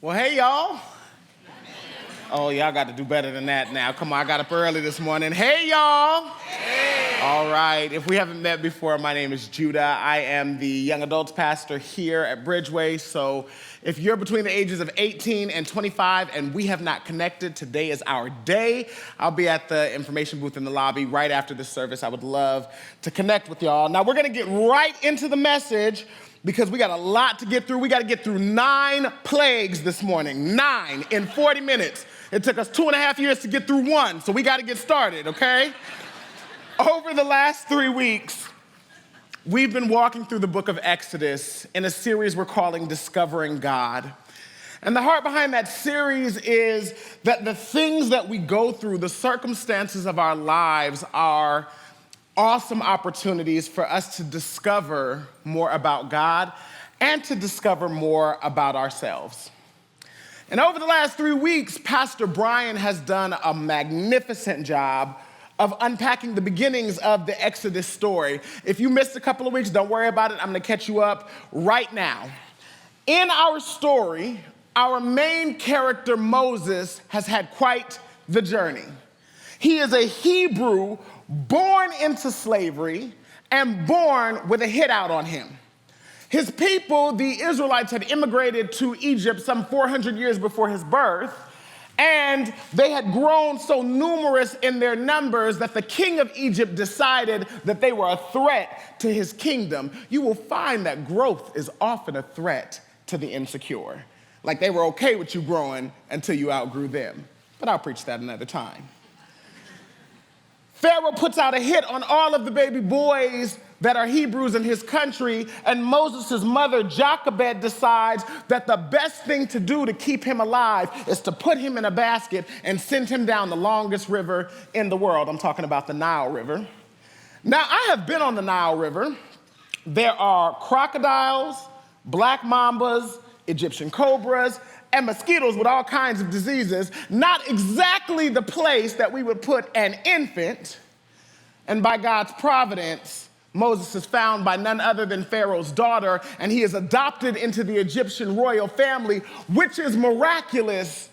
Well, hey, y'all. Oh, y'all got to do better than that now. Come on, I got up early this morning. Hey, y'all. Hey. All right. If we haven't met before, my name is Judah. I am the young adults pastor here at Bridgeway. So if you're between the ages of 18 and 25 and we have not connected, today is our day. I'll be at the information booth in the lobby right after this service. I would love to connect with y'all. Now, we're going to get right into the message, because we got a lot to get through. We got to get through 9 plagues this morning. 9 in 40 minutes. It took us 2.5 years to get through one, so we got to get started, okay? Over the last 3 weeks, we've been walking through the book of Exodus in a series we're calling Discovering God. And the heart behind that series is that the things that we go through, the circumstances of our lives, are awesome opportunities for us to discover more about God and to discover more about ourselves. And over the last 3 weeks, Pastor Brian has done a magnificent job of unpacking the beginnings of the Exodus story. If you missed a couple of weeks, don't worry about it. I'm going to catch you up right now. In our story, our main character, Moses, has had quite the journey. He is a Hebrew born into slavery and born with a hit out on him. His people, the Israelites, had immigrated to Egypt some 400 years before his birth, and they had grown so numerous in their numbers that the king of Egypt decided that they were a threat to his kingdom. You will find that growth is often a threat to the insecure. Like they were okay with you growing until you outgrew them. But I'll preach that another time. Pharaoh puts out a hit on all of the baby boys that are Hebrews in his country, and Moses' mother, Jochebed, decides that the best thing to do to keep him alive is to put him in a basket and send him down the longest river in the world. I'm talking about the Nile River. Now, I have been on the Nile River. There are crocodiles, black mambas, Egyptian cobras, and mosquitoes with all kinds of diseases. Not exactly the place that we would put an infant. And by God's providence, Moses is found by none other than Pharaoh's daughter, and he is adopted into the Egyptian royal family, which is miraculous,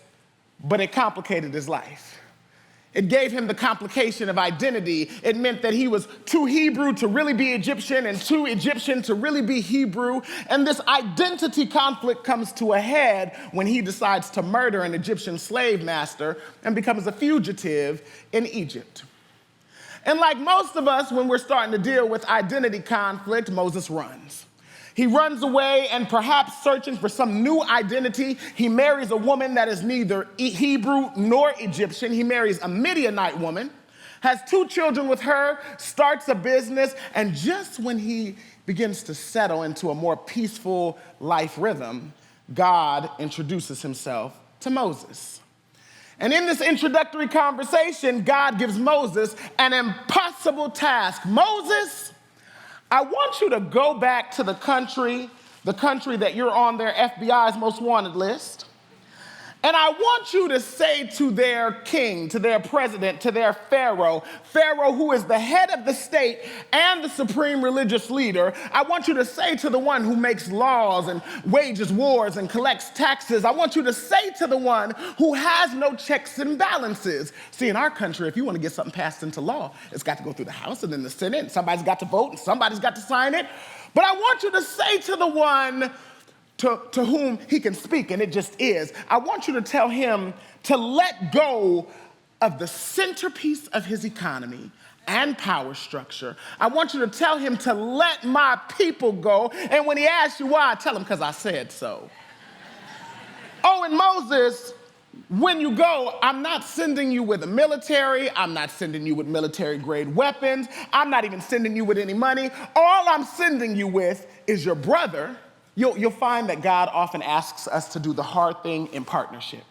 but it complicated his life. It gave him the complication of identity. It meant that he was too Hebrew to really be Egyptian and too Egyptian to really be Hebrew. And this identity conflict comes to a head when he decides to murder an Egyptian slave master and becomes a fugitive in Egypt. And like most of us, when we're starting to deal with identity conflict, Moses runs. He runs away, and perhaps searching for some new identity, he marries a woman that is neither Hebrew nor Egyptian. He marries a Midianite woman, has 2 children with her, starts a business, and just when he begins to settle into a more peaceful life rhythm, God introduces himself to Moses. And in this introductory conversation, God gives Moses an impossible task. Moses, I want you to go back to the country that you're on their FBI's most wanted list. And I want you to say to their king, to their president, to their Pharaoh, who is the head of the state and the supreme religious leader, I want you to say to the one who makes laws and wages wars and collects taxes, I want you to say to the one who has no checks and balances. See, in our country, if you want to get something passed into law, it's got to go through the House and then the Senate, and somebody's got to vote and somebody's got to sign it. But I want you to say to the one to whom he can speak, and it just is, I want you to tell him to let go of the centerpiece of his economy and power structure. I want you to tell him to let my people go, and when he asks you why, tell him because I said so. Oh, and Moses, when you go, I'm not sending you with a military. I'm not sending you with military-grade weapons. I'm not even sending you with any money. All I'm sending you with is your brother. You'll find that God often asks us to do the hard thing in partnership.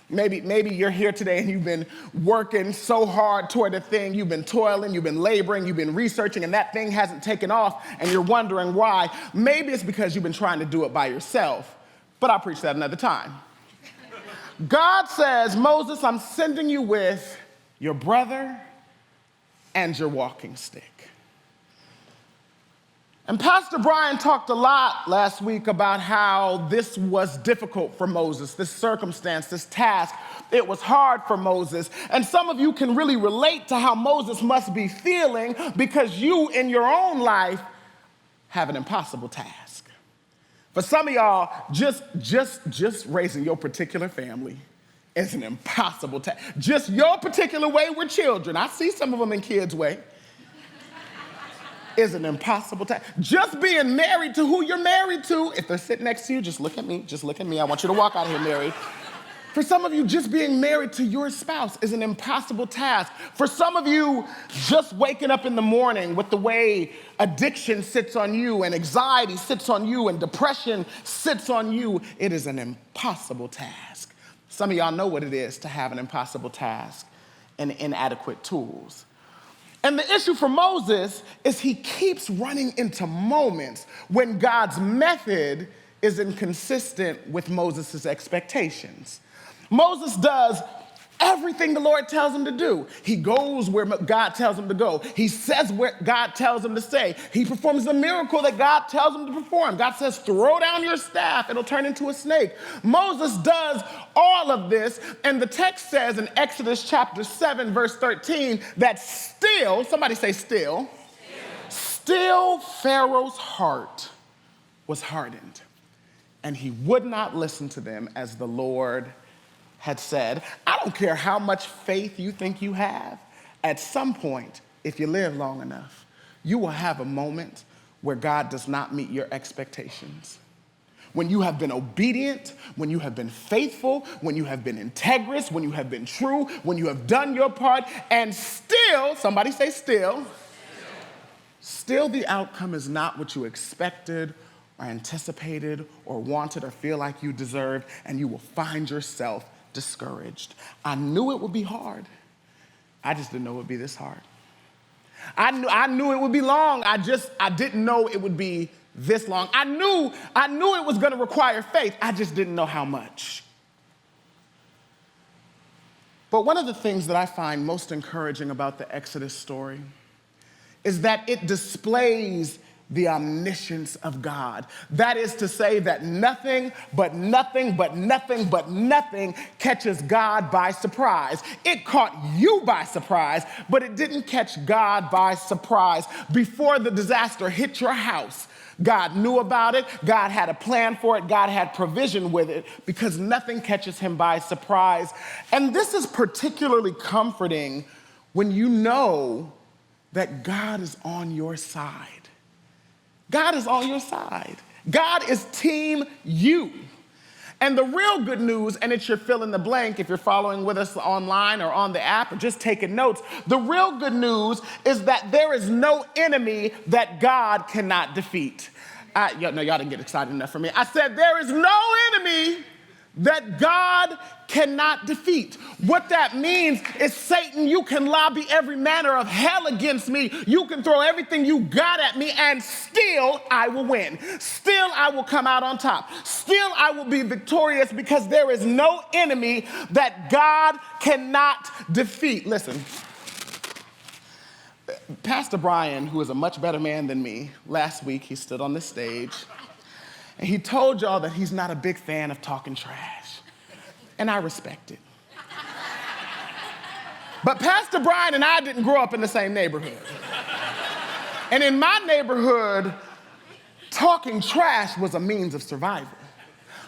Maybe you're here today and you've been working so hard toward a thing, you've been toiling, you've been laboring, you've been researching, and that thing hasn't taken off, and you're wondering why. Maybe it's because you've been trying to do it by yourself, but I'll preach that another time. God says, Moses, I'm sending you with your brother and your walking stick. And Pastor Brian talked a lot last week about how this was difficult for Moses, this circumstance, this task. It was hard for Moses. And some of you can really relate to how Moses must be feeling because you, in your own life, have an impossible task. For some of y'all, just raising your particular family is an impossible task. Just your particular wayward children, I see some of them in Kids' Way, is an impossible task. Just being married to who you're married to, if they're sitting next to you, just look at me, I want you to walk out of here married. For some of you, just being married to your spouse is an impossible task. For some of you, just waking up in the morning with the way addiction sits on you and anxiety sits on you and depression sits on you, it is an impossible task. Some of y'all know what it is to have an impossible task and inadequate tools. And the issue for Moses is he keeps running into moments when God's method is inconsistent with Moses' expectations. Moses does everything the Lord tells him to do. He goes where God tells him to go. He says what God tells him to say. He performs the miracle that God tells him to perform. God says, throw down your staff, it'll turn into a snake. Moses does all of this, and the text says in Exodus chapter 7, verse 13, that still, somebody say still Pharaoh's heart was hardened, and he would not listen to them as the Lord had said. I don't care how much faith you think you have, at some point, if you live long enough, you will have a moment where God does not meet your expectations. When you have been obedient, when you have been faithful, when you have been integrous, when you have been true, when you have done your part, and still, somebody say still the outcome is not what you expected or anticipated or wanted or feel like you deserved, and you will find yourself discouraged. I knew it would be hard. I just didn't know it would be this hard. I knew it would be long. I didn't know it would be this long. I knew it was going to require faith. I just didn't know how much. But one of the things that I find most encouraging about the Exodus story is that it displays the omniscience of God. That is to say that nothing catches God by surprise. It caught you by surprise, but it didn't catch God by surprise. Before the disaster hit your house, God knew about it, God had a plan for it, God had provision with it, because nothing catches him by surprise. And this is particularly comforting when you know that God is on your side. God is on your side. God is team you. And the real good news, and it's your fill in the blank if you're following with us online or on the app or just taking notes, the real good news is that there is no enemy that God cannot defeat. Y'all didn't get excited enough for me. I said there is no enemy that God cannot defeat. What that means is, Satan, you can lobby every manner of hell against me. You can throw everything you got at me, and still I will win. Still I will come out on top. Still I will be victorious, because there is no enemy that God cannot defeat. Listen, Pastor Brian, who is a much better man than me, last week he stood on this stage and he told y'all that he's not a big fan of talking trash. And I respect it. But Pastor Brian and I didn't grow up in the same neighborhood. And in my neighborhood, talking trash was a means of survival.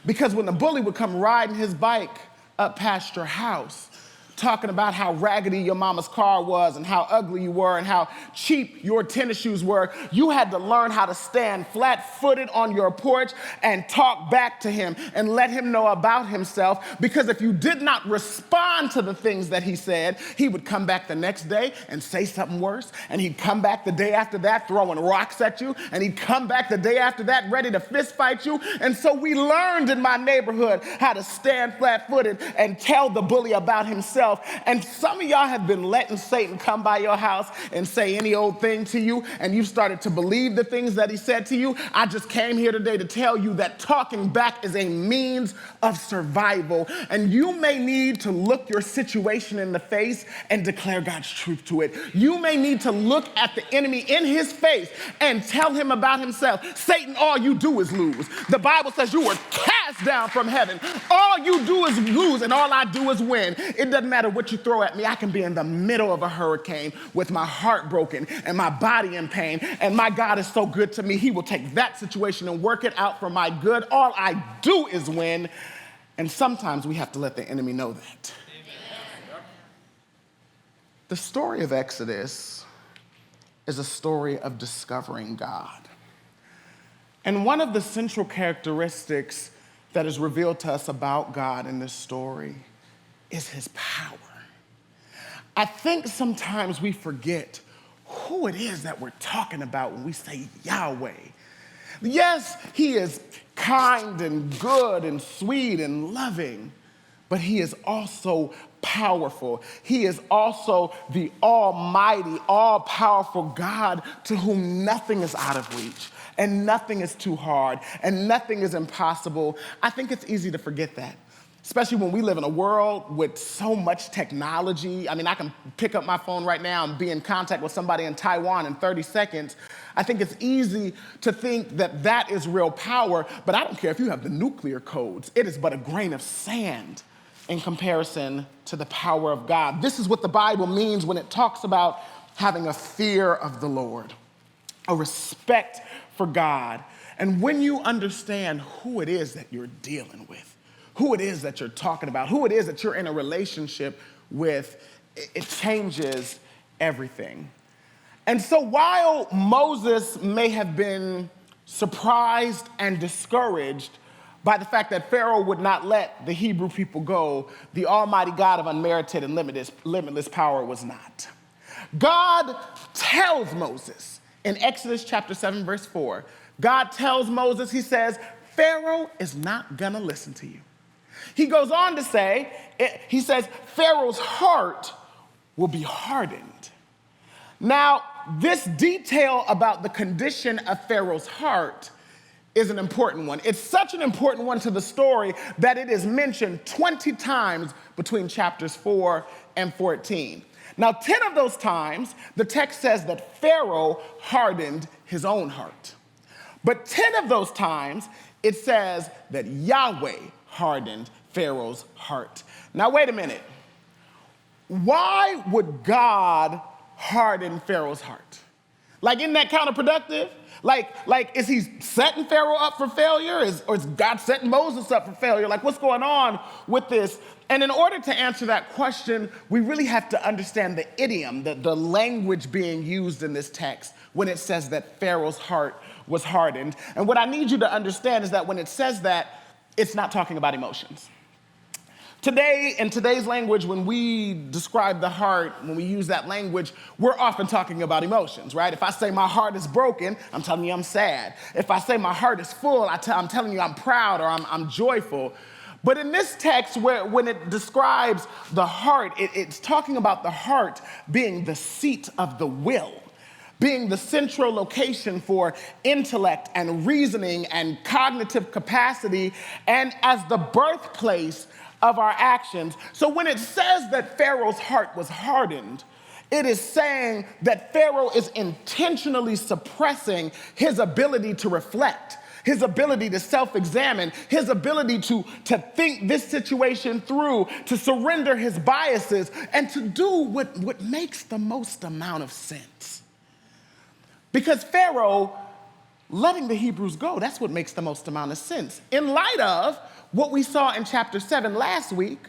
Because when the bully would come riding his bike up past your house, talking about how raggedy your mama's car was and how ugly you were and how cheap your tennis shoes were, you had to learn how to stand flat-footed on your porch and talk back to him and let him know about himself, because if you did not respond to the things that he said, he would come back the next day and say something worse, and he'd come back the day after that throwing rocks at you, and he'd come back the day after that ready to fist fight you. And so we learned in my neighborhood how to stand flat-footed and tell the bully about himself himself. And some of y'all have been letting Satan come by your house and say any old thing to you, and you've started to believe the things that he said to you. I just came here today to tell you that talking back is a means of survival. And you may need to look your situation in the face and declare God's truth to it. You may need to look at the enemy in his face and tell him about himself. Satan, all you do is lose. The Bible says you were cast down from heaven. All you do is lose, and all I do is win. It doesn't matter what you throw at me. I can be in the middle of a hurricane with my heart broken and my body in pain, and my God is so good to me, he will take that situation and work it out for my good. All I do is win, and sometimes we have to let the enemy know that. The story of Exodus is a story of discovering God. And one of the central characteristics that is revealed to us about God in this story is his power. I think sometimes we forget who it is that we're talking about when we say Yahweh. Yes, he is kind and good and sweet and loving, but he is also powerful. He is also the almighty, all-powerful God to whom nothing is out of reach and nothing is too hard and nothing is impossible. I think it's easy to forget that, especially when we live in a world with so much technology. I mean, I can pick up my phone right now and be in contact with somebody in Taiwan in 30 seconds. I think it's easy to think that that is real power, but I don't care if you have the nuclear codes. It is but a grain of sand in comparison to the power of God. This is what the Bible means when it talks about having a fear of the Lord, a respect for God. And when you understand who it is that you're dealing with, who it is that you're talking about, who it is that you're in a relationship with, it changes everything. And so while Moses may have been surprised and discouraged by the fact that Pharaoh would not let the Hebrew people go, the Almighty God of unmerited and limitless power was not. God tells Moses in Exodus chapter 7, verse 4, God tells Moses, he says, Pharaoh is not gonna listen to you. He goes on to say, he says, Pharaoh's heart will be hardened. Now, this detail about the condition of Pharaoh's heart is an important one. It's such an important one to the story that it is mentioned 20 times between chapters 4 and 14. Now, 10 of those times, the text says that Pharaoh hardened his own heart. But 10 of those times, it says that Yahweh hardened Pharaoh's heart. Now, wait a minute. Why would God harden Pharaoh's heart? Like, isn't that counterproductive? Like, is he setting Pharaoh up for failure? Or is God setting Moses up for failure? Like, what's going on with this? And in order to answer that question, we really have to understand the idiom, the language being used in this text when it says that Pharaoh's heart was hardened. And what I need you to understand is that when it says that, it's not talking about emotions. Today, in today's language, when we describe the heart, when we use that language, we're often talking about emotions, right? If I say my heart is broken, I'm telling you I'm sad. If I say my heart is full, I'm telling you I'm proud or I'm joyful. But in this text, when it describes the heart, it's talking about the heart being the seat of the will, being the central location for intellect and reasoning and cognitive capacity, and as the birthplace of our actions. So when it says that Pharaoh's heart was hardened, it is saying that Pharaoh is intentionally suppressing his ability to reflect, his ability to self-examine, his ability to think this situation through, to surrender his biases, and to do what makes the most amount of sense. Because Pharaoh letting the Hebrews go, that's what makes the most amount of sense. In light of what we saw in chapter 7 last week,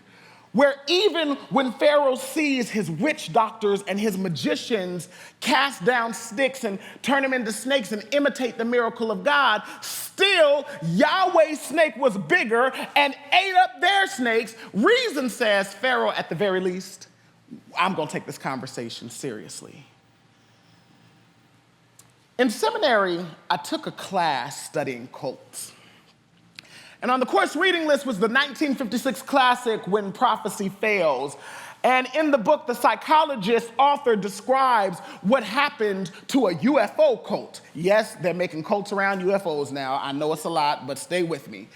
where even when Pharaoh sees his witch doctors and his magicians cast down sticks and turn them into snakes and imitate the miracle of God, still Yahweh's snake was bigger and ate up their snakes. Reason says, Pharaoh, at the very least, I'm gonna take this conversation seriously. In seminary, I took a class studying cults. And on the course reading list was the 1956 classic, When Prophecy Fails. And in the book, the psychologist author describes what happened to a UFO cult. Yes, they're making cults around UFOs now. I know it's a lot, but stay with me.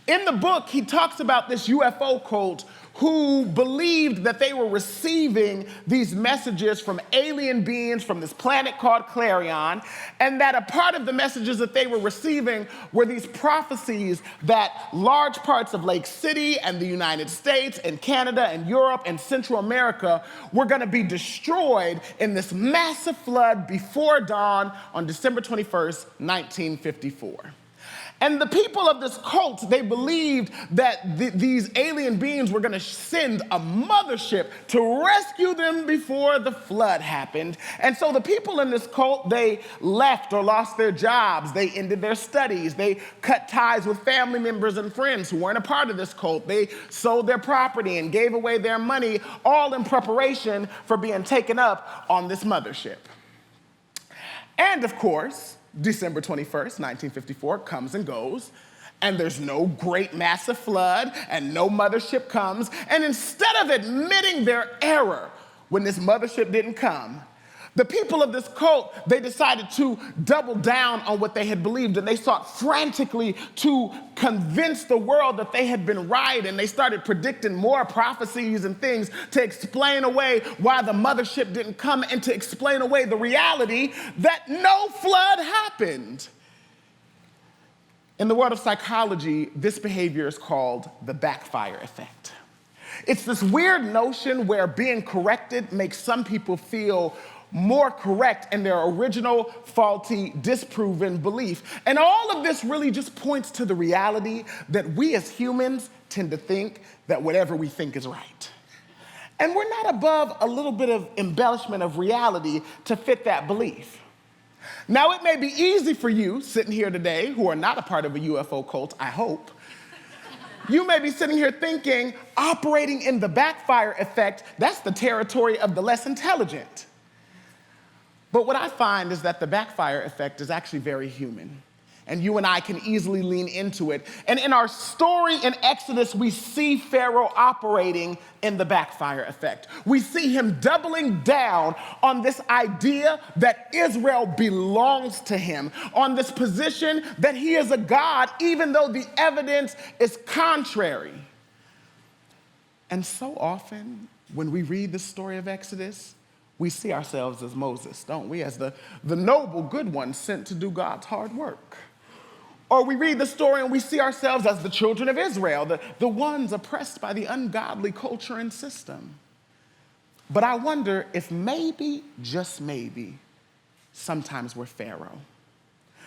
In the book, he talks about this UFO cult who believed that they were receiving these messages from alien beings from this planet called Clarion, and that a part of the messages that they were receiving were these prophecies that large parts of Lake City and the United States and Canada and Europe and Central America were going to be destroyed in this massive flood before dawn on December 21st, 1954. And the people of this cult, they believed that these alien beings were going to send a mothership to rescue them before the flood happened. And so the people in this cult, they left or lost their jobs. They ended their studies. They cut ties with family members and friends who weren't a part of this cult. They sold their property and gave away their money, all in preparation for being taken up on this mothership. And of course, December 21st, 1954 comes and goes, and there's no great massive flood, and no mothership comes. And instead of admitting their error when this mothership didn't come, the people of this cult, they decided to double down on what they had believed, and they sought frantically to convince the world that they had been right, and they started predicting more prophecies and things to explain away why the mothership didn't come and to explain away the reality that no flood happened. In the world of psychology, this behavior is called the backfire effect. It's this weird notion where being corrected makes some people feel more correct in their original, faulty, disproven belief. And all of this really just points to the reality that we as humans tend to think that whatever we think is right. And we're not above a little bit of embellishment of reality to fit that belief. Now, it may be easy for you sitting here today who are not a part of a UFO cult, I hope. You may be sitting here thinking, operating in the backfire effect, that's the territory of the less intelligent. But what I find is that the backfire effect is actually very human. And you and I can easily lean into it. And in our story in Exodus, we see Pharaoh operating in the backfire effect. We see him doubling down on this idea that Israel belongs to him, on this position that he is a god, even though the evidence is contrary. And so often, when we read the story of Exodus, we see ourselves as Moses, don't we? As the noble, good one sent to do God's hard work. Or we read the story and we see ourselves as the children of Israel, the ones oppressed by the ungodly culture and system. But I wonder if maybe, just maybe, sometimes we're Pharaoh.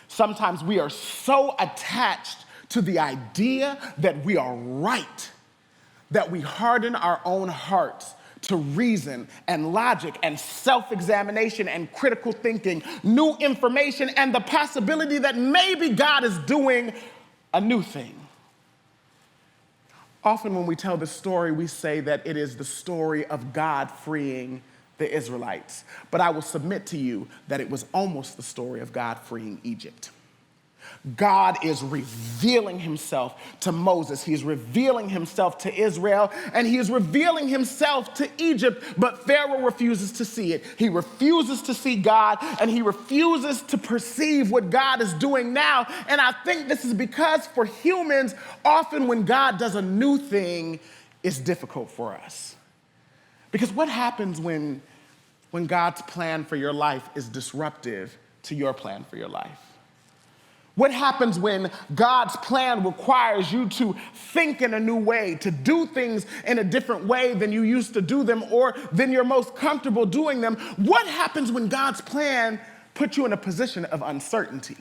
Sometimes we are so attached to the idea that we are right, that we harden our own hearts to reason and logic and self-examination and critical thinking, new information, and the possibility that maybe God is doing a new thing. Often when we tell this story, we say that it is the story of God freeing the Israelites. But I will submit to you that it was almost the story of God freeing Egypt. God is revealing himself to Moses. He's revealing himself to Israel, and he is revealing himself to Egypt, but Pharaoh refuses to see it. He refuses to see God, and he refuses to perceive what God is doing now. And I think this is because for humans, often when God does a new thing, it's difficult for us. Because what happens when God's plan for your life is disruptive to your plan for your life? What happens when God's plan requires you to think in a new way, to do things in a different way than you used to do them or than you're most comfortable doing them? What happens when God's plan puts you in a position of uncertainty?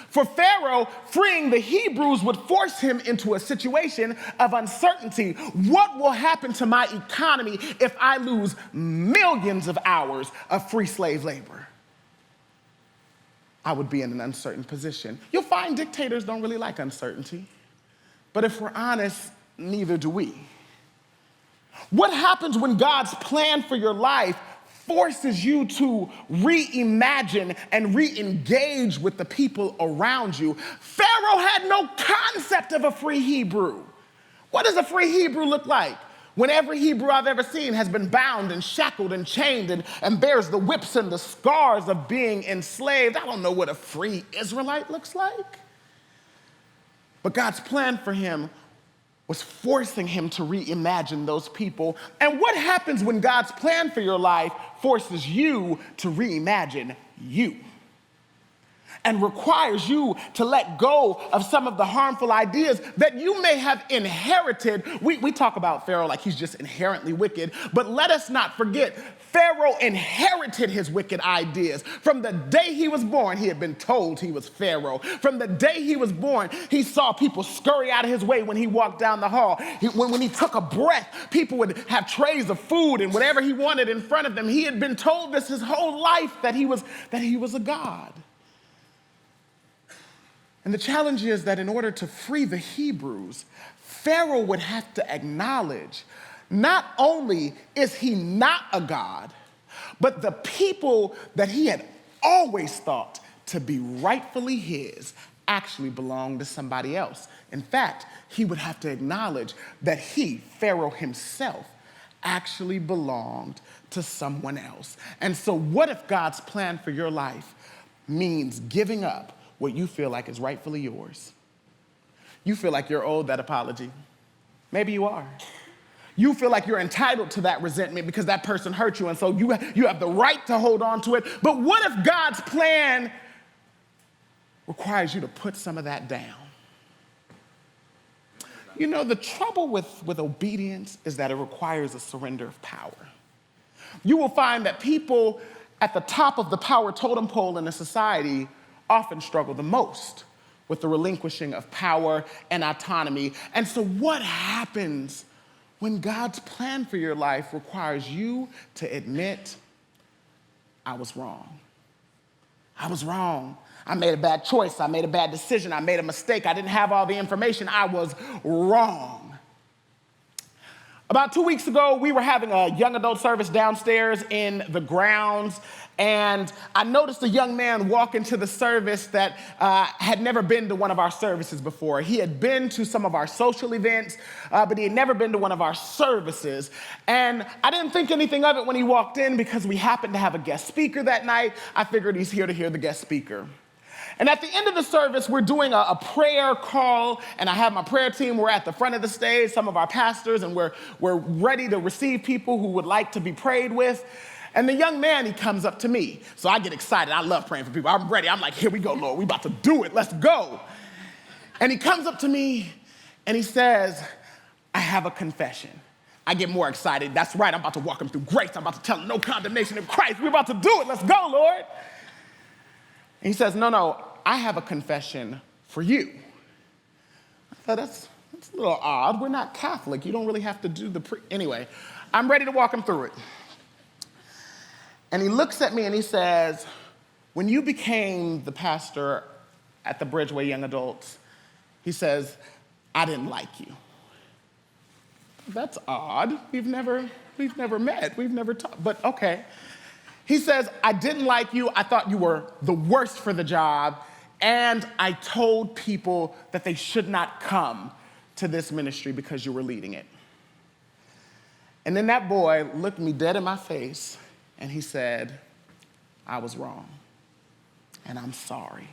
For Pharaoh, freeing the Hebrews would force him into a situation of uncertainty. What will happen to my economy if I lose millions of hours of free slave labor? I would be in an uncertain position. You'll find dictators don't really like uncertainty. But if we're honest, neither do we. What happens when God's plan for your life forces you to reimagine and re-engage with the people around you? Pharaoh had no concept of a free Hebrew. What does a free Hebrew look like? when every Hebrew I've ever seen has been bound and shackled and chained and bears the whips and the scars of being enslaved. I don't know what a free Israelite looks like. But God's plan for him was forcing him to reimagine those people. And what happens when God's plan for your life forces you to reimagine you and requires you to let go of some of the harmful ideas that you may have inherited? We talk about Pharaoh like he's just inherently wicked, but let us not forget, Pharaoh inherited his wicked ideas. From the day he was born, he had been told he was Pharaoh. From the day he was born, he saw people scurry out of his way when he walked down the hall. When he took a breath, people would have trays of food and whatever he wanted in front of them. He had been told this his whole life, that he was a god. And the challenge is that in order to free the Hebrews, Pharaoh would have to acknowledge not only is he not a god, but the people that he had always thought to be rightfully his actually belonged to somebody else. In fact, he would have to acknowledge that he, Pharaoh himself, actually belonged to someone else. And so what if God's plan for your life means giving up what you feel like is rightfully yours? You feel like you're owed that apology. Maybe you are. You feel like you're entitled to that resentment because that person hurt you, and so you have the right to hold on to it. But what if God's plan requires you to put some of that down? You know, the trouble with obedience is that it requires a surrender of power. You will find that people at the top of the power totem pole in a society often struggle the most with the relinquishing of power and autonomy. And so what happens when God's plan for your life requires you to admit, I was wrong. I was wrong. I made a bad choice. I made a bad decision. I made a mistake. I didn't have all the information. I was wrong. About 2 weeks ago, we were having a young adult service downstairs in the grounds, and I noticed a young man walk into the service that had never been to one of our services before. He had been to some of our social events, but he had never been to one of our services. And I didn't think anything of it when he walked in because we happened to have a guest speaker that night. I figured he's here to hear the guest speaker. And at the end of the service, we're doing a prayer call, and I have my prayer team. We're at the front of the stage, some of our pastors, and we're ready to receive people who would like to be prayed with. And the young man, he comes up to me. So I get excited. I love praying for people. I'm ready. I'm like, here we go, Lord. We about to do it. Let's go. And he comes up to me, and he says, I have a confession. I get more excited. That's right. I'm about to walk him through grace. I'm about to tell him no condemnation in Christ. We're about to do it. Let's go, Lord. And he says, no, I have a confession for you. I thought, that's a little odd. We're not Catholic. You don't really have to do Anyway, I'm ready to walk him through it. And he looks at me and he says, when you became the pastor at the Bridgeway Young Adults, he says, I didn't like you. That's odd. We've never met. We've never talked, but okay. He says, I didn't like you. I thought you were the worst for the job. And I told people that they should not come to this ministry because you were leading it. And then that boy looked me dead in my face and he said, I was wrong and I'm sorry.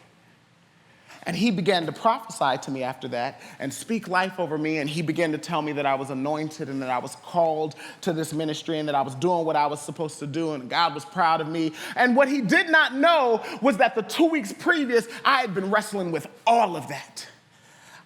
And he began to prophesy to me after that and speak life over me. And he began to tell me that I was anointed and that I was called to this ministry and that I was doing what I was supposed to do and God was proud of me. And what he did not know was that the 2 weeks previous, I had been wrestling with all of that.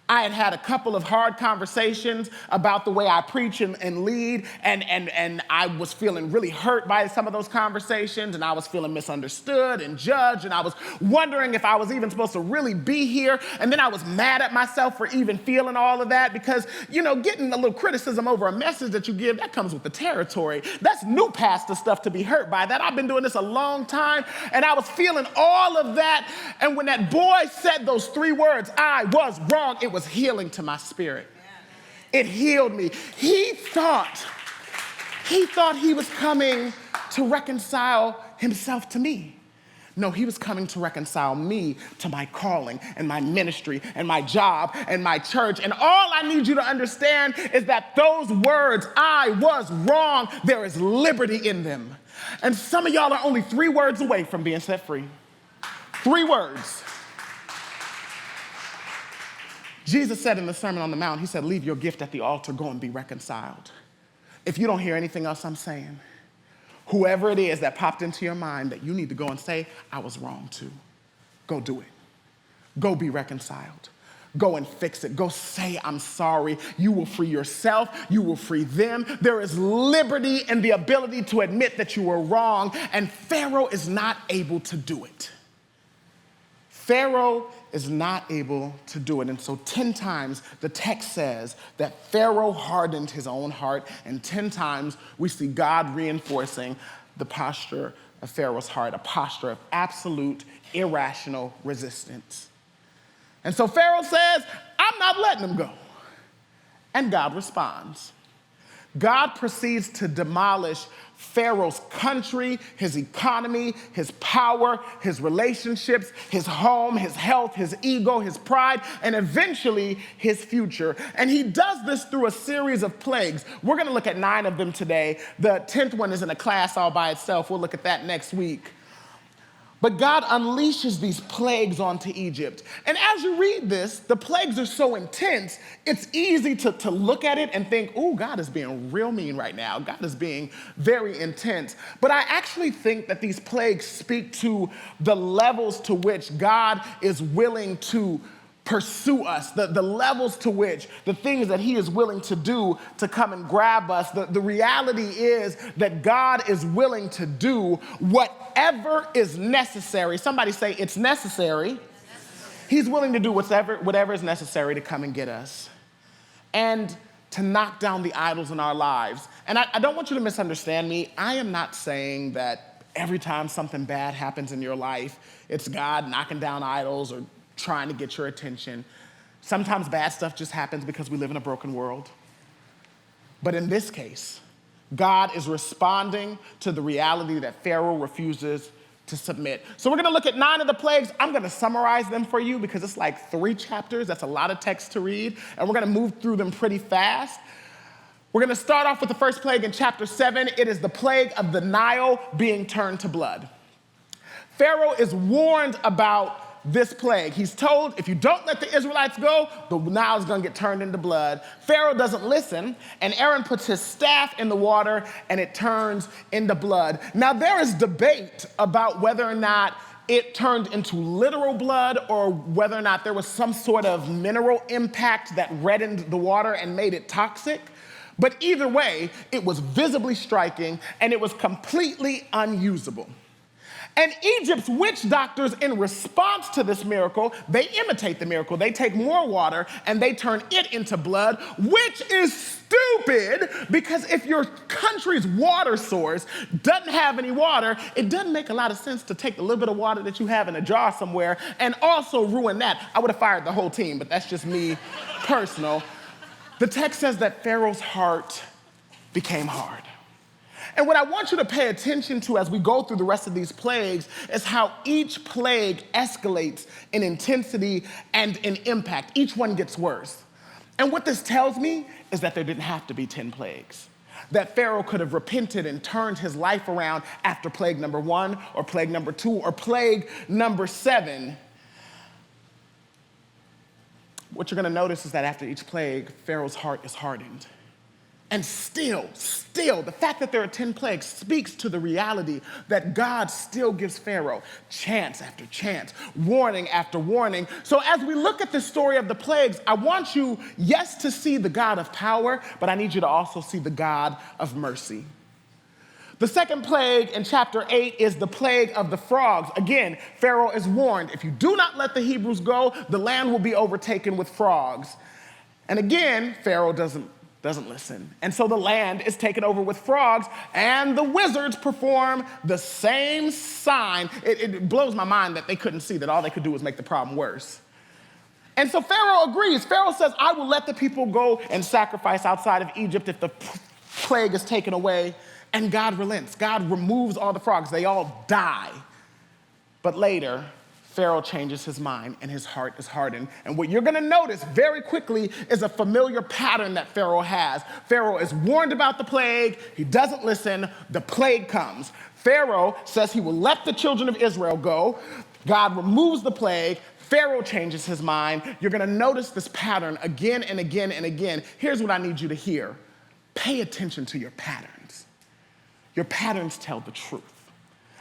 I had had a couple of hard conversations about the way I preach and lead, and I was feeling really hurt by some of those conversations, and I was feeling misunderstood and judged, and I was wondering if I was even supposed to really be here, and then I was mad at myself for even feeling all of that because, you know, getting a little criticism over a message that you give, that comes with the territory. That's new pastor stuff to be hurt by that. I've been doing this a long time, and I was feeling all of that, and when that boy said those 3 words, I was wrong, it was healing to my spirit. It healed me. He thought he was coming to reconcile himself to me. No, he was coming to reconcile me to my calling and my ministry and my job and my church. And all I need you to understand is that those words, I was wrong, there is liberty in them. And some of y'all are only 3 words away from being set free. 3 words. Jesus said in the Sermon on the Mount, he said, leave your gift at the altar, go and be reconciled. If you don't hear anything else I'm saying, whoever it is that popped into your mind that you need to go and say, I was wrong too, go do it. Go be reconciled. Go and fix it. Go say, I'm sorry. You will free yourself. You will free them. There is liberty in the ability to admit that you were wrong, and Pharaoh is not able to do it. Pharaoh is not able to do it. And so 10 times the text says that Pharaoh hardened his own heart, and 10 times we see God reinforcing the posture of Pharaoh's heart, a posture of absolute irrational resistance. And so Pharaoh says, I'm not letting him go. And God responds. God proceeds to demolish Pharaoh's country, his economy, his power, his relationships, his home, his health, his ego, his pride, and eventually his future. And he does this through a series of plagues. We're going to look at 9 of them today. The 10th one is in a class all by itself. We'll look at that next week. But God unleashes these plagues onto Egypt. And as you read this, the plagues are so intense, it's easy to look at it and think, ooh, God is being real mean right now. God is being very intense. But I actually think that these plagues speak to the levels to which God is willing to pursue us, the levels to which, the things that he is willing to do to come and grab us. The reality is that God is willing to do whatever is necessary. Somebody say, it's necessary. He's willing to do whatever is necessary to come and get us and to knock down the idols in our lives. And I don't want you to misunderstand me. I am not saying that every time something bad happens in your life, it's God knocking down idols or trying to get your attention. Sometimes bad stuff just happens because we live in a broken world. But in this case, God is responding to the reality that Pharaoh refuses to submit. So we're going to look at 9 of the plagues. I'm going to summarize them for you because it's like 3 chapters. That's a lot of text to read. And we're going to move through them pretty fast. We're going to start off with the first plague in chapter 7. It is the plague of the Nile being turned to blood. Pharaoh is warned about this plague. He's told, if you don't let the Israelites go, the Nile is going to get turned into blood. Pharaoh doesn't listen, and Aaron puts his staff in the water, and it turns into blood. Now, there is debate about whether or not it turned into literal blood or whether or not there was some sort of mineral impact that reddened the water and made it toxic. But either way, it was visibly striking, and it was completely unusable. And Egypt's witch doctors, in response to this miracle, they imitate the miracle. They take more water and they turn it into blood, which is stupid because if your country's water source doesn't have any water, it doesn't make a lot of sense to take a little bit of water that you have in a jar somewhere and also ruin that. I would have fired the whole team, but that's just me personal. The text says that Pharaoh's heart became hard. And what I want you to pay attention to as we go through the rest of these plagues is how each plague escalates in intensity and in impact. Each one gets worse. And what this tells me is that there didn't have to be 10 plagues. That Pharaoh could have repented and turned his life around after plague number 1 or plague number 2 or plague number 7. What you're going to notice is that after each plague, Pharaoh's heart is hardened. And still, the fact that there are 10 plagues speaks to the reality that God still gives Pharaoh chance after chance, warning after warning. So as we look at the story of the plagues, I want you, yes, to see the God of power, but I need you to also see the God of mercy. The second plague in chapter 8 is the plague of the frogs. Again, Pharaoh is warned, if you do not let the Hebrews go, the land will be overtaken with frogs. And again, Pharaoh doesn't listen. And so the land is taken over with frogs, and the wizards perform the same sign. It blows my mind that they couldn't see that all they could do was make the problem worse. And so Pharaoh agrees. Pharaoh says, I will let the people go and sacrifice outside of Egypt if the plague is taken away. And God relents. God removes all the frogs. They all die. But later, Pharaoh changes his mind and his heart is hardened. And what you're gonna notice very quickly is a familiar pattern that Pharaoh has. Pharaoh is warned about the plague, he doesn't listen, the plague comes. Pharaoh says he will let the children of Israel go. God removes the plague, Pharaoh changes his mind. You're gonna notice this pattern again and again and again. Here's what I need you to hear. Pay attention to your patterns. Your patterns tell the truth.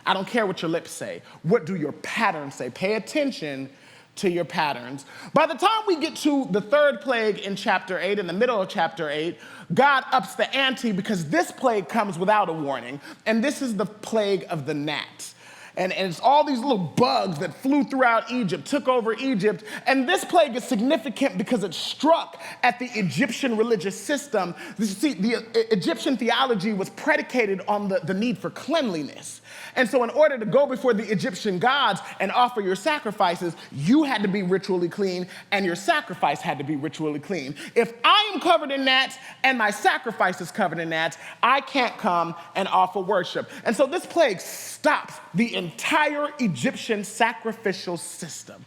I don't care what your lips say. What do your patterns say? Pay attention to your patterns. By the time we get to the third plague in chapter 8, in the middle of chapter 8, God ups the ante because this plague comes without a warning. And this is the plague of the gnats. And it's all these little bugs that flew throughout Egypt, took over Egypt. And this plague is significant because it struck at the Egyptian religious system. You see, the Egyptian theology was predicated on the need for cleanliness. And so in order to go before the Egyptian gods and offer your sacrifices, you had to be ritually clean and your sacrifice had to be ritually clean. If I am covered in gnats and my sacrifice is covered in gnats, I can't come and offer worship. And so this plague stops the entire Egyptian sacrificial system.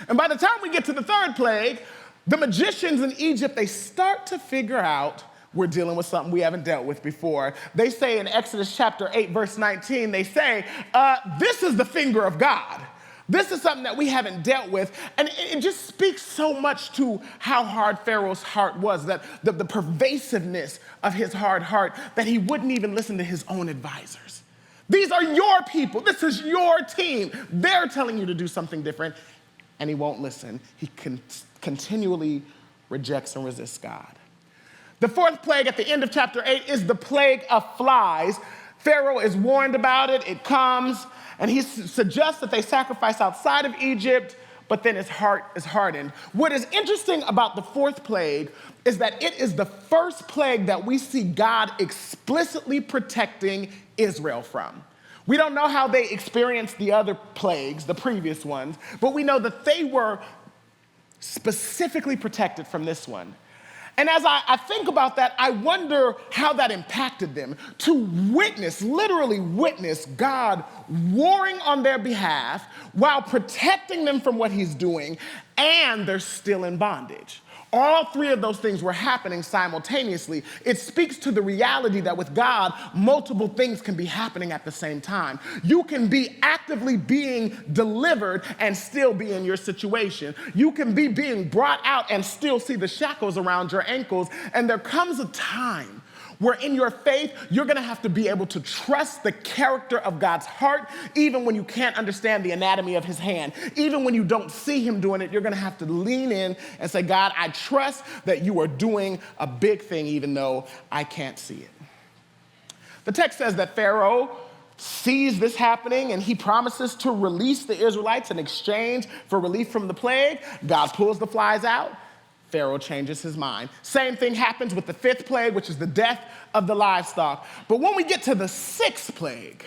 And by the time we get to the third plague, the magicians in Egypt, they start to figure out we're dealing with something we haven't dealt with before. They say in Exodus chapter 8, verse 19, they say, this is the finger of God. This is something that we haven't dealt with. And it just speaks so much to how hard Pharaoh's heart was, that the pervasiveness of his hard heart, that he wouldn't even listen to his own advisors. These are your people. This is your team. They're telling you to do something different, and he won't listen. He continually rejects and resists God. The fourth plague at the end of chapter 8 is the plague of flies. Pharaoh is warned about it. It comes, and he suggests that they sacrifice outside of Egypt, but then his heart is hardened. What is interesting about the fourth plague is that it is the first plague that we see God explicitly protecting Israel from. We don't know how they experienced the other plagues, the previous ones, but we know that they were specifically protected from this one. And as I think about that, I wonder how that impacted them to witness, literally witness God warring on their behalf while protecting them from what he's doing, and they're still in bondage. All three of those things were happening simultaneously. It speaks to the reality that with God, multiple things can be happening at the same time. You can be actively being delivered and still be in your situation. You can be being brought out and still see the shackles around your ankles. And there comes a time where in your faith, you're gonna have to be able to trust the character of God's heart, even when you can't understand the anatomy of his hand. Even when you don't see him doing it, you're gonna have to lean in and say, God, I trust that you are doing a big thing, even though I can't see it. The text says that Pharaoh sees this happening and he promises to release the Israelites in exchange for relief from the plague. God pulls the flies out. Pharaoh changes his mind. Same thing happens with the fifth plague, which is the death of the livestock. But when we get to the sixth plague,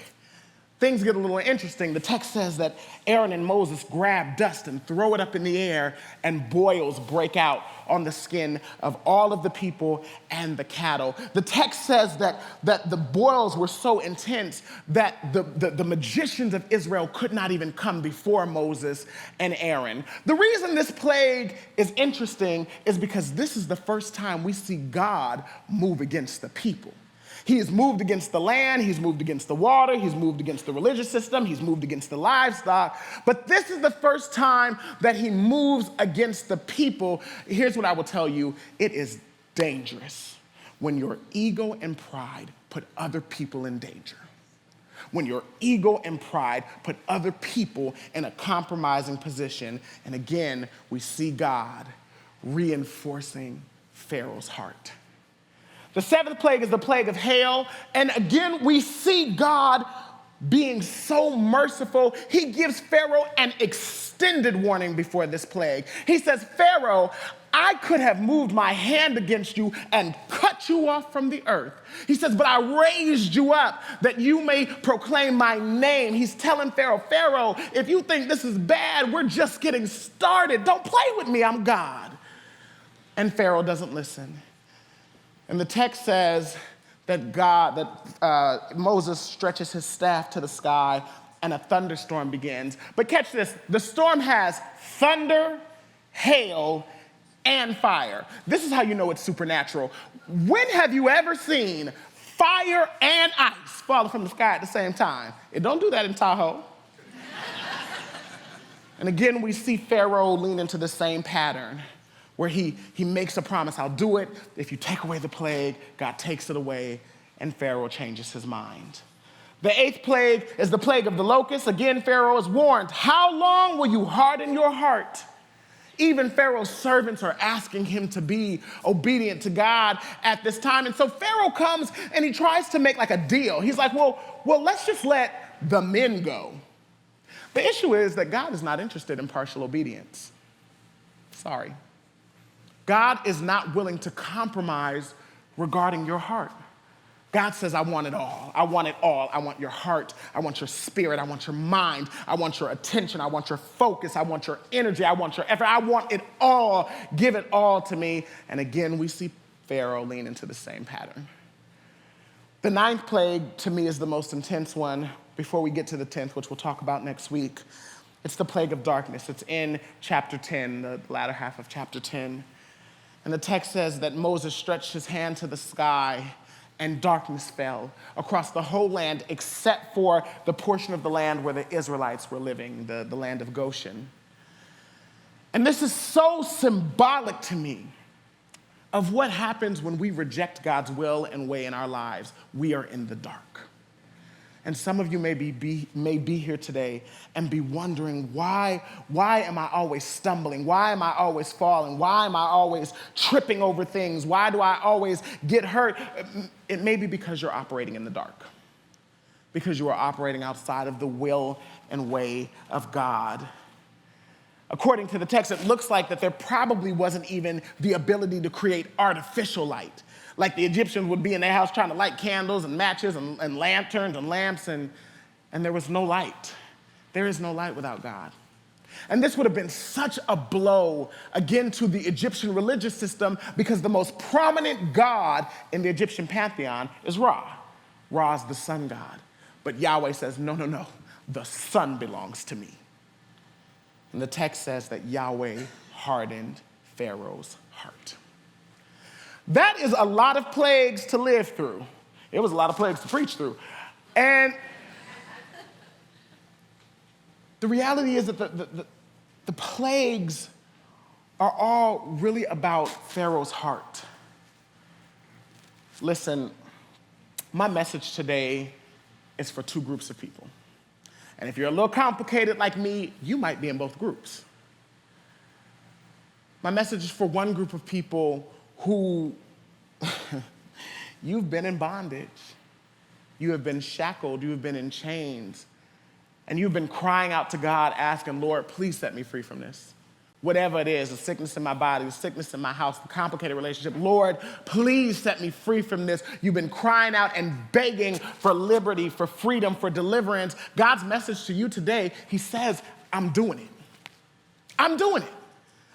things get a little interesting. The text says that Aaron and Moses grab dust and throw it up in the air, and boils break out on the skin of all of the people and the cattle. The text says that the boils were so intense that the magicians of Israel could not even come before Moses and Aaron. The reason this plague is interesting is because this is the first time we see God move against the people. He has moved against the land, he's moved against the water, he's moved against the religious system, he's moved against the livestock. But this is the first time that he moves against the people. Here's what I will tell you, it is dangerous when your ego and pride put other people in danger. When your ego and pride put other people in a compromising position. And again, we see God reinforcing Pharaoh's heart. The seventh plague is the plague of hail. And again, we see God being so merciful. He gives Pharaoh an extended warning before this plague. He says, Pharaoh, I could have moved my hand against you and cut you off from the earth. He says, but I raised you up that you may proclaim my name. He's telling Pharaoh, Pharaoh, if you think this is bad, we're just getting started. Don't play with me, I'm God. And Pharaoh doesn't listen. And the text says that Moses stretches his staff to the sky, and a thunderstorm begins. But catch this, the storm has thunder, hail, and fire. This is how you know it's supernatural. When have you ever seen fire and ice falling from the sky at the same time? It don't do that in Tahoe. And again, we see Pharaoh lean into the same pattern where he makes a promise, I'll do it. If you take away the plague, God takes it away, and Pharaoh changes his mind. The 8th plague is the plague of the locusts. Again, Pharaoh is warned, how long will you harden your heart? Even Pharaoh's servants are asking him to be obedient to God at this time. And so Pharaoh comes and he tries to make like a deal. He's like, well, let's just let the men go. The issue is that God is not interested in partial obedience. Sorry. God is not willing to compromise regarding your heart. God says, I want it all. I want it all. I want your heart. I want your spirit. I want your mind. I want your attention. I want your focus. I want your energy. I want your effort. I want it all. Give it all to me. And again, we see Pharaoh lean into the same pattern. The 9th plague, to me, is the most intense one. Before we get to the 10th, which we'll talk about next week, it's the plague of darkness. It's in chapter 10, the latter half of chapter 10. And the text says that Moses stretched his hand to the sky and darkness fell across the whole land except for the portion of the land where the Israelites were living, the land of Goshen. And this is so symbolic to me of what happens when we reject God's will and way in our lives. We are in the dark. And some of you may be here today and be wondering, why am I always stumbling? Why am I always falling? Why am I always tripping over things? Why do I always get hurt? It may be because you're operating in the dark, because you are operating outside of the will and way of God. According to the text, it looks like that there probably wasn't even the ability to create artificial light. Like the Egyptians would be in their house trying to light candles and matches and lanterns and lamps, and there was no light. There is no light without God. And this would have been such a blow, again, to the Egyptian religious system, because the most prominent god in the Egyptian pantheon is Ra. Ra is the sun god. But Yahweh says, no, the sun belongs to me. And the text says that Yahweh hardened Pharaoh's heart. That is a lot of plagues to live through. It was a lot of plagues to preach through. And the reality is that the plagues are all really about Pharaoh's heart. Listen, my message today is for 2 groups of people. And if you're a little complicated like me, you might be in both groups. My message is for one group of people who you've been in bondage. You have been shackled. You have been in chains. And you've been crying out to God, asking, Lord, please set me free from this. Whatever it is, the sickness in my body, the sickness in my house, the complicated relationship, Lord, please set me free from this. You've been crying out and begging for liberty, for freedom, for deliverance. God's message to you today, he says, I'm doing it. I'm doing it.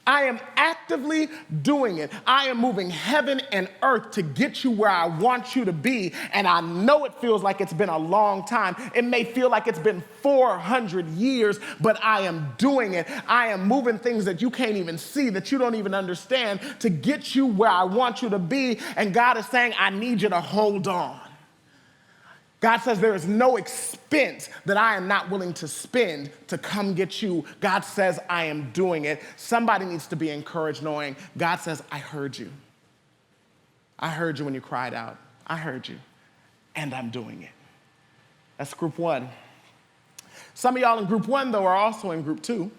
I am actively doing it. I am moving heaven and earth to get you where I want you to be. And I know it feels like it's been a long time. It may feel like it's been 400 years, but I am doing it. I am moving things that you can't even see, that you don't even understand, to get you where I want you to be. And God is saying, I need you to hold on. God says there is no expense that I am not willing to spend to come get you. God says I am doing it. Somebody needs to be encouraged knowing God says, I heard you. I heard you when you cried out. I heard you, and I'm doing it. That's group 1. Some of y'all in group 1, though, are also in group 2.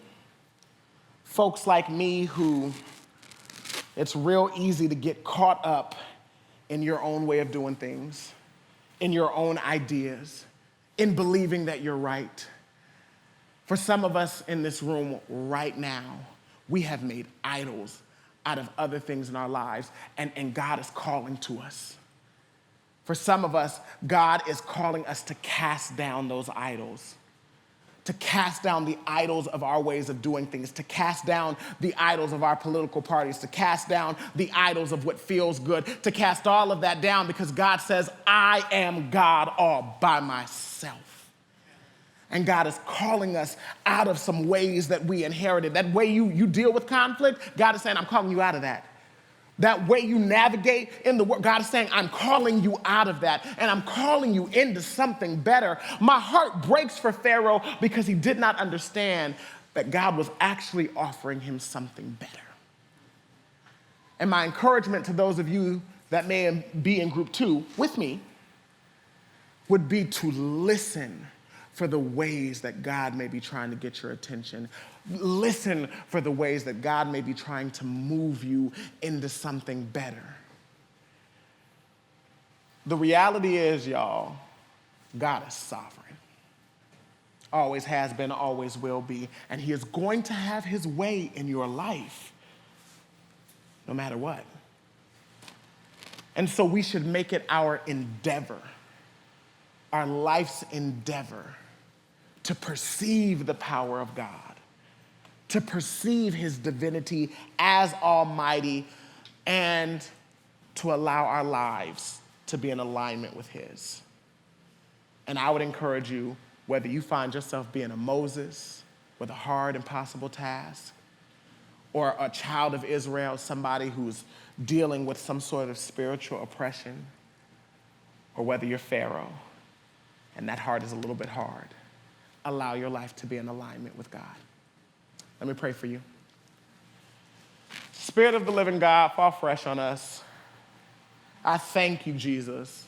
Folks like me who it's real easy to get caught up in your own way of doing things, in your own ideas, in believing that you're right. For some of us in this room right now, we have made idols out of other things in our lives, and God is calling to us. For some of us, God is calling us to cast down those idols, to cast down the idols of our ways of doing things, to cast down the idols of our political parties, to cast down the idols of what feels good, to cast all of that down because God says, I am God all by myself. And God is calling us out of some ways that we inherited. That way you deal with conflict, God is saying, I'm calling you out of that. That way you navigate in the world, God is saying, I'm calling you out of that, and I'm calling you into something better. My heart breaks for Pharaoh because he did not understand that God was actually offering him something better. And my encouragement to those of you that may be in group 2 with me would be to listen for the ways that God may be trying to get your attention. Listen for the ways that God may be trying to move you into something better. The reality is, y'all, God is sovereign. Always has been, always will be. And he is going to have his way in your life, no matter what. And so we should make it our endeavor, our life's endeavor, to perceive the power of God, to perceive his divinity as almighty, and to allow our lives to be in alignment with his. And I would encourage you, whether you find yourself being a Moses with a hard, impossible task, or a child of Israel, somebody who's dealing with some sort of spiritual oppression, or whether you're Pharaoh and that heart is a little bit hard, allow your life to be in alignment with God. Let me pray for you. Spirit of the living God, fall fresh on us. I thank you, Jesus,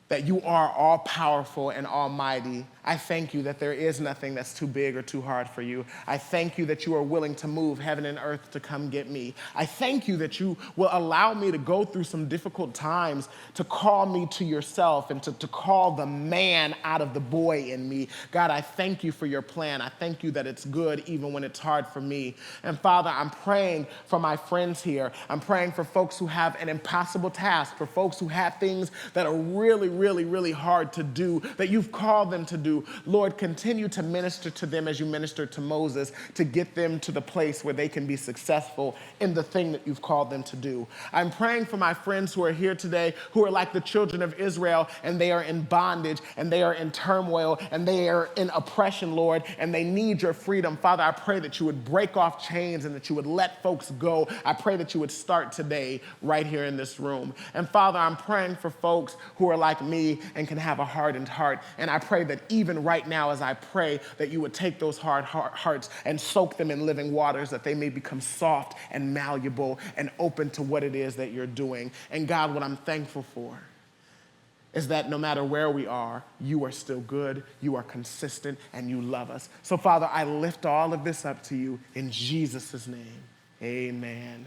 that you are all-powerful and almighty. I thank you that there is nothing that's too big or too hard for you. I thank you that you are willing to move heaven and earth to come get me. I thank you that you will allow me to go through some difficult times to call me to yourself and to call the man out of the boy in me. God, I thank you for your plan. I thank you that it's good even when it's hard for me. And Father, I'm praying for my friends here. I'm praying for folks who have an impossible task, for folks who have things that are really, really, really hard to do, that you've called them to do. Lord, continue to minister to them as you ministered to Moses, to get them to the place where they can be successful in the thing that you've called them to do. I'm praying for my friends who are here today, who are like the children of Israel, and they are in bondage, and they are in turmoil, and they are in oppression, Lord, and they need your freedom. Father, I pray that you would break off chains and that you would let folks go. I pray that you would start today right here in this room. And Father, I'm praying for folks who are like me and can have a hardened heart. And I pray that even right now as I pray that you would take those hard hearts and soak them in living waters, that they may become soft and malleable and open to what it is that you're doing. And God, what I'm thankful for is that no matter where we are, you are still good, you are consistent, and you love us. So Father, I lift all of this up to you in Jesus' name. Amen.